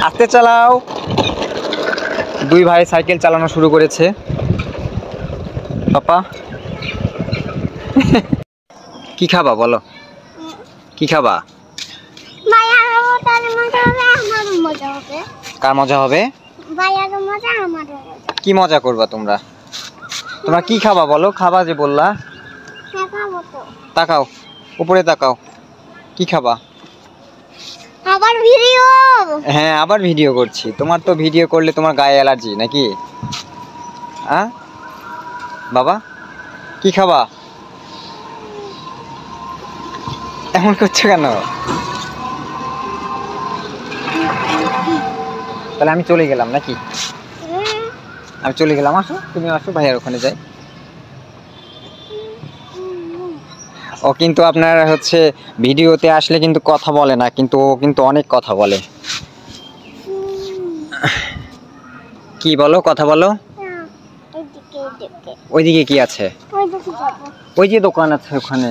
আস্তে চালাও। দুই ভাই সাইকেল চালানো শুরু করেছে। পাপা কি খাবা বলো, কি খাবা? কার মজা হবে? কি মজা করবা তোমরা? তোমরা কি খাবা বলো? খাবা যে বললা। তাকাও উপরে, তাকাও। কি খাবা? আবার ভিডিও? হ্যাঁ আবার ভিডিও করছি। তোমার তো ভিডিও করলে তোমার গায়ে অ্যালার্জি নাকি? হ্যাঁ বাবা কি খাবা? এমন করছো কেন? তাহলে আমি চলে গেলাম নাকি? আমি চলে গেলাম। আসো তুমি, আসো ভাইয়ার ওখানে যাই। ও কিন্তু আপনার হচ্ছে ভিডিওতে আসলে কিন্তু কথা বলে না, কিন্তু ও কিন্তু অনেক কথা বলে। কি বলো, কথা বলো। ওইদিকে কি আছে? ওই যে দোকান আছে ওখানে।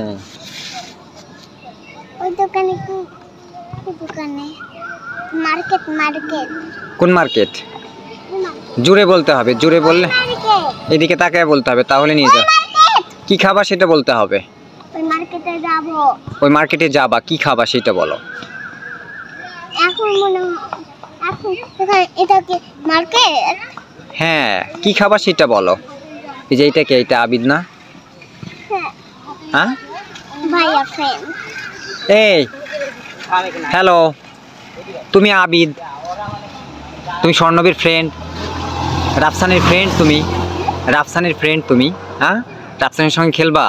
ওই দোকানে কি দোকানে? মার্কেট। মার্কেট কোন মার্কেট? জোরে বলতে হবে, জোরে বললে। এদিকে তাকায় বলতে হবে, তাহলে নিয়ে যাও। কি খাবা সেটা বলতে হবে। ওই মার্কেটে যাব। ওই মার্কেটে যাবা, কি খাবা সেটা বলো। এখন মনে এখন এটা কি মার্কেট? হ্যাঁ কি খাবা সেটা বলো। এই যে এটা কে? এটা আবিদ না? হ্যাঁ ভাইয়া ফ্রেন্ড। এই হ্যালো, তুমি আবিদ, তুমি স্বর্ণবীর ফ্রেন্ড, রাফসানের ফ্রেন্ড তুমি, রাফসানের ফ্রেন্ড তুমি। হ্যাঁ রাফসানের সঙ্গে খেলবা?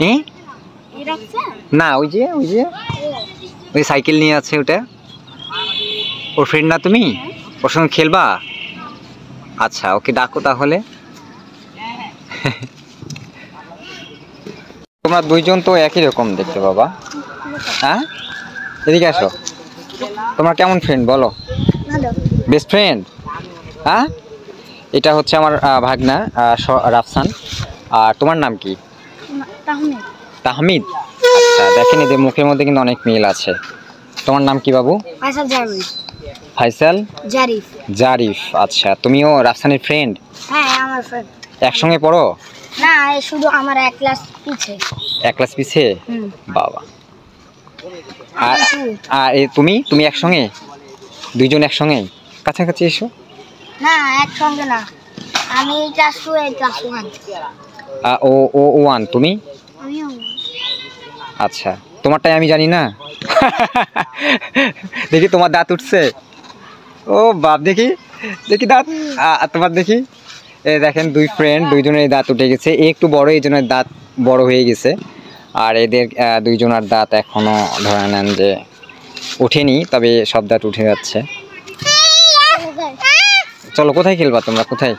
হ্যাঁ না, ওই যে ওই যে ওই সাইকেল নিয়ে আছে ওটা ওর ফ্রেন্ড না তুমি? ওর সঙ্গে খেলবা? আচ্ছা ওকে ডাকো তাহলে। তোমরা দুইজন তো একই রকম দেখতে বাবা। হ্যাঁ এদিকে আসো। তোমার কেমন ফ্রেন্ড বলো? Best friend. হ্যাঁ এটা হচ্ছে আমার ভাগনা রাফসান। আর তোমার নাম কি? তাহমিদ। আচ্ছা দেখেন এদের মুখের মধ্যে কিন্তু অনেক মিল আছে। তোমার নাম কি বাবু? ফাইসাল জারিফ। আচ্ছা তুমিও রাফসানের ফ্রেন্ড? হ্যাঁ আমার ফ্রেন্ড। একসঙ্গে পড়ো? না শুধু আমার এক ক্লাস পিছে। এক ক্লাস পিছে? বাবা। আর আর তুমি তুমি একসঙ্গে? দুইজন একসঙ্গে? কাছাকাছি এসো। না একসঙ্গে না, আমি ক্লাস 2 এর ক্লাস 1। ও ও 1, তুমি? আমিও। আচ্ছা তোমারটাই আমি জানি না। দেখি তোমার দাঁত উঠছে। ও বাপ, দেখি দেখি দাঁত তোমার দেখি। দেখেন দুই ফ্রেন্ড, দুইজনের দাঁত উঠে গেছে। একটু বড়, এই জনের দাঁত বড় হয়ে গেছে। আর এদের দুইজনের দাঁত এখনো ধরে নেন যে ওঠেনি, তবে সব দাঁত উঠে যাচ্ছে। চলো কোথায় খেলবা তোমরা? কোথায়?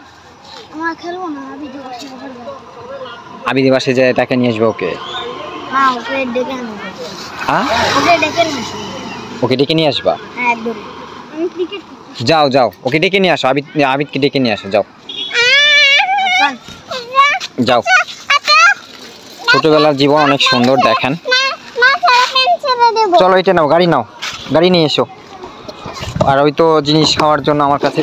আবিদি বাসে যায়, তাকে নিয়ে আসবো। ওকে ওকে ডেকে নিয়ে আসবা। যাও যাও ওকে ডেকে নিয়ে আসো। আবিদকে ডেকে নিয়ে আসো, যাও যাও। ছোটবেলার জীবন অনেক সুন্দর দেখেন। চলো এটা নাও, গাড়ি নাও, গাড়ি নিয়ে এসো। আর ওই তো জিনিস খাওয়ার জন্য আমার কাছে